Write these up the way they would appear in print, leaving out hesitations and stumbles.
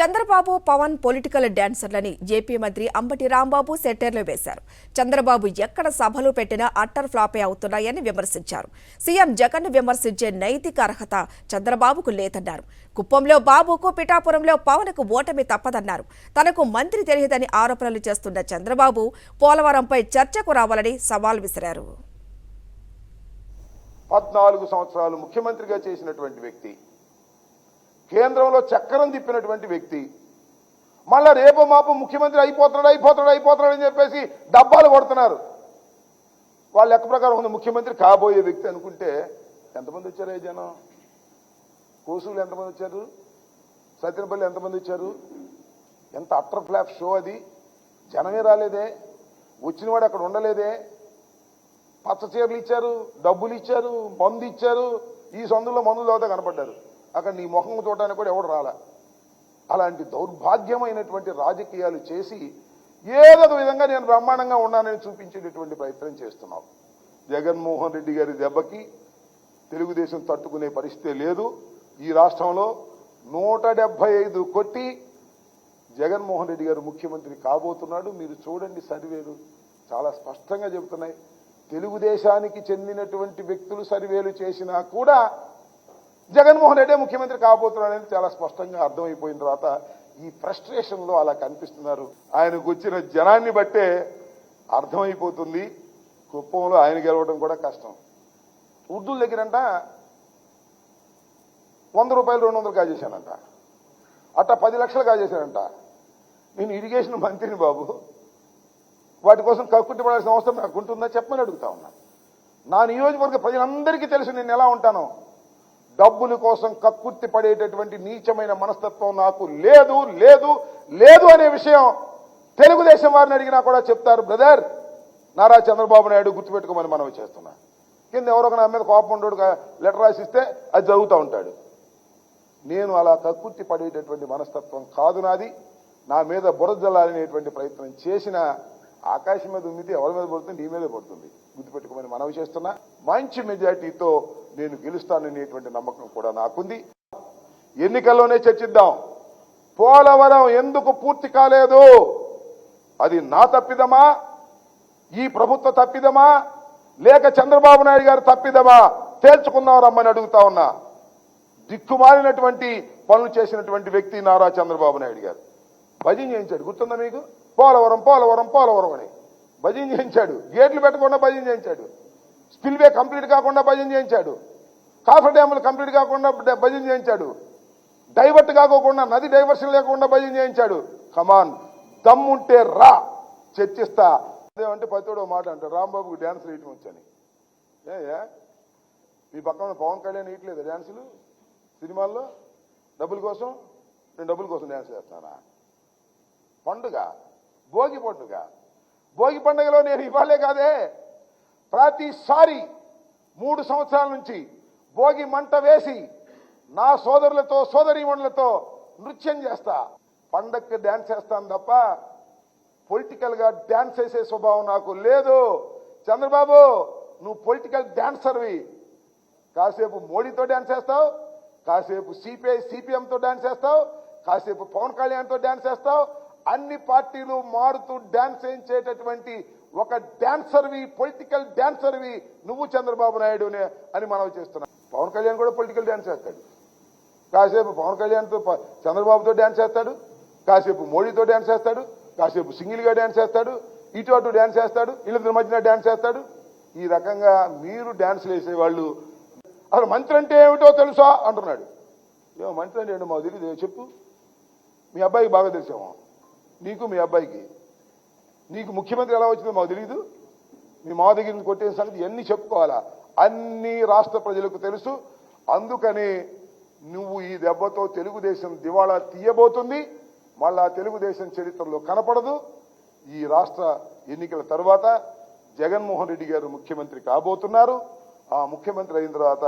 Chandrababu Pawan political డాన్సర్లని JP మంత్రి అంబటి రాంబాబు సెటైర్లు వేశారు. చంద్రబాబు ఎక్కడ సభలు పెట్టినా అట్టర్ ఫ్లాపే అవుతున్నాయని విమర్శించారు. సీఎం జగన్ విమర్శించే నైతిక అర్హత చంద్రబాబుకు లేదన్నారు. కుప్పంలో బాబుకు, పిఠాపురంలో పవన్కు ఓటమి తప్పదన్నారు. తనకు మంత్రి తెలియదని ఆరోపణలు చేస్తున్న చంద్రబాబు పోలవరంపై చర్చకు రావాలని సవాల్ విసిరారు. 14 సంవత్సరాలు ముఖ్యమంత్రిగా చేసినటువంటి వ్యక్తి, కేంద్రంలో చక్రం తిప్పినటువంటి వ్యక్తి, మళ్ళా రేపు మాపు ముఖ్యమంత్రి అయిపోతాడు అని చెప్పేసి డబ్బాలు కొడుతున్నారు. వాళ్ళ లెక్క ప్రకారం ఉంది ముఖ్యమంత్రి కాబోయే వ్యక్తి అనుకుంటే ఎంతమంది వచ్చారు? జనం కోసూలు ఎంతమంది వచ్చారు? సత్యనపల్లి ఎంతమంది వచ్చారు? ఎంత అట్టర్ ఫ్లాప్ షో అది! జనమే రాలేదే, వచ్చినవాడు అక్కడ ఉండలేదే. పచ్చ చీరలు ఇచ్చారు, డబ్బులు ఇచ్చారు, మందు ఇచ్చారు. ఈ సందులో మందులు తాగుతా కనపడ్డారు. అక్కడ నీ ముఖం చూడటానికి కూడా ఎవడు రాలా. అలాంటి దౌర్భాగ్యమైనటువంటి రాజకీయాలు చేసి ఏదో ఒక విధంగా నేను బ్రహ్మాండంగా ఉన్నానని చూపించేటటువంటి ప్రయత్నం చేస్తున్నావు. జగన్మోహన్ రెడ్డి గారి దెబ్బకి తెలుగుదేశం తట్టుకునే పరిస్థితే లేదు. ఈ రాష్ట్రంలో 175 కొట్టి జగన్మోహన్ రెడ్డి గారు ముఖ్యమంత్రి కాబోతున్నాడు. మీరు చూడండి, సర్వేలు చాలా స్పష్టంగా చెబుతున్నాయి. తెలుగుదేశానికి చెందినటువంటి వ్యక్తులు సర్వేలు చేసినా కూడా జగన్మోహన్ రెడ్డి ముఖ్యమంత్రి కాబోతున్నాడని చాలా స్పష్టంగా అర్థమైపోయిన తర్వాత ఈ ఫ్రస్ట్రేషన్లో అలా కనిపిస్తున్నారు. ఆయనకు వచ్చిన జనాన్ని బట్టే అర్థమైపోతుంది కుప్పంలో ఆయన గెలవడం కూడా కష్టం. ఉర్దూల దగ్గరంట 100 రూపాయలు 200 కాజేశానంట, అట్టా 10 లక్షలు కాజేశానంట. నేను ఇరిగేషన్ మంత్రిని బాబు, వాటి కోసం కక్కుట్టి పడాల్సిన అవసరం నాకు ఉంటుందా చెప్పమని అడుగుతా ఉన్నా. నా నియోజకవర్గ ప్రజలందరికీ తెలుసు నేను ఎలా ఉంటానో. డబ్బుల కోసం కక్కుర్తి పడేటటువంటి నీచమైన మనస్తత్వం నాకు లేదు లేదు లేదు అనే విషయం తెలుగుదేశం వారిని అడిగినా కూడా చెప్తారు. బ్రదర్, నారా చంద్రబాబు నాయుడు గుర్తుపెట్టుకోమని మనవి చేస్తున్నా. కింద ఎవరో నా మీద కోపం ఉండడు, లెటర్ రాసిస్తే అది చదువుతూ ఉంటాడు. నేను అలా కక్కుర్తి పడేటటువంటి మనస్తత్వం కాదు నాది. నా మీద బురద జల్లాలనేటువంటి ప్రయత్నం చేసిన ఆకాశం మీద ఉమ్మితే ఎవరి మీద పడుతుంది? నీ మీదే పడుతుంది. గుర్తుపెట్టుకోమని మనవి చేస్తున్నా. మంచి మెజార్టీతో నేను గెలుస్తాననేటువంటి నమ్మకం కూడా నాకుంది. ఎన్నికల్లోనే చర్చిద్దాం. పోలవరం ఎందుకు పూర్తి కాలేదు? అది నా తప్పిదమా, ఈ ప్రభుత్వ తప్పిదమా, లేక చంద్రబాబు నాయుడు గారు తప్పిదమా తేల్చుకుందాం రమ్మని అడుగుతా ఉన్నా. దిక్కుమాలినటువంటి పనులు చేసినటువంటి వ్యక్తి నారా చంద్రబాబు నాయుడు గారు. భజన చేయించాడు, గుర్తుందా మీకు? పోలవరం పోలవరం పోలవరం అని భజన చేయించాడు. గేట్లు పెట్టకుండా భజన చేయించాడు. స్పిల్వే కంప్లీట్ కాకుండా భజన చేయించాడు. కాఫర్ డ్యాములు కంప్లీట్ కాకుండా భజన చేయించాడు. డైవర్ట్ కాకోకుండా, నది డైవర్షన్ లేకుండా భజన చేయించాడు. కమాన్, దమ్ముంటే రా, చర్చిస్తా. అదేమంటే పతితోడు మాట అంటారు, రాంబాబుకి డ్యాన్స్ వేయటం వచ్చని. మీ పక్కన పవన్ కళ్యాణ్ వేయట్లేదు డ్యాన్సులు సినిమాల్లో డబ్బుల కోసం? నేను డబ్బుల కోసం డ్యాన్స్ చేస్తానా? పండుగ, భోగి పండుగ. భోగి పండుగలో నేను ఇవ్వాలే కాదే, ప్రతిసారి 3 సంవత్సరాల నుంచి భోగి మంట వేసి నా సోదరులతో సోదరీమణులతో నృత్యం చేస్తా. పండగకి డ్యాన్స్ చేస్తాను తప్ప పొలిటికల్ గా డ్యాన్స్ చేసే స్వభావం నాకు లేదు. చంద్రబాబు, నువ్వు పొలిటికల్ డాన్సర్వి. కాసేపు మోడీతో డ్యాన్స్ చేస్తావు, కాసేపు సిపిఐ సిపిఎంతో డ్యాన్స్ చేస్తావు, కాసేపు పవన్ కళ్యాణ్తో డ్యాన్స్ చేస్తావు. అన్ని పార్టీలు మారుతూ డ్యాన్స్ చేయించేటటువంటి ఒక డాన్సర్వి, పొలిటికల్ డాన్సర్వి నువ్వు చంద్రబాబు నాయుడు అని మనం చేస్తున్నాం. పవన్ కళ్యాణ్ కూడా పొలిటికల్ డ్యాన్స్ చేస్తాడు. కాసేపు పవన్ కళ్యాణ్తో చంద్రబాబుతో డ్యాన్స్ చేస్తాడు, కాసేపు మోడీతో డ్యాన్స్ చేస్తాడు, కాసేపు సింగిల్గా డ్యాన్స్ చేస్తాడు, ఇటు అటు డ్యాన్స్ చేస్తాడు, వీళ్ళిద్దరి మధ్యన డ్యాన్స్ చేస్తాడు. ఈ రకంగా మీరు డ్యాన్స్లు వేసేవాళ్ళు అసలు మంత్రి అంటే ఏమిటో తెలుసా అంటున్నాడు. ఏమో మంత్రి అంటే ఏంటో మాకు తెలియదు, చెప్పు. మీ అబ్బాయికి బాగా తెలిసామో, నీకు మీ అబ్బాయికి. నీకు ముఖ్యమంత్రి ఎలా వచ్చిందో మాకు తెలియదు. మీ మా దగ్గర నుంచి కొట్టే సంగతి ఇవన్నీ చెప్పుకోవాలా? అన్ని రాష్ట్ర ప్రజలకు తెలుసు. అందుకని నువ్వు ఈ దెబ్బతో తెలుగుదేశం దివాళా తీయబోతుంది. మళ్ళా తెలుగుదేశం చరిత్రలో కనపడదు. ఈ రాష్ట్ర ఎన్నికల తర్వాత జగన్మోహన్ రెడ్డి గారు ముఖ్యమంత్రి కాబోతున్నారు. ఆ ముఖ్యమంత్రి అయిన తర్వాత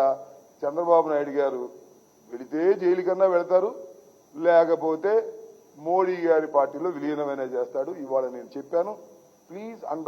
చంద్రబాబు నాయుడు గారు వెళితే జైలు కన్నా వెళతారు, లేకపోతే మోడీ గారి పార్టీలో విలీనమైనా చేస్తాడు. ఇవాళ నేను చెప్పాను. ప్లీజ్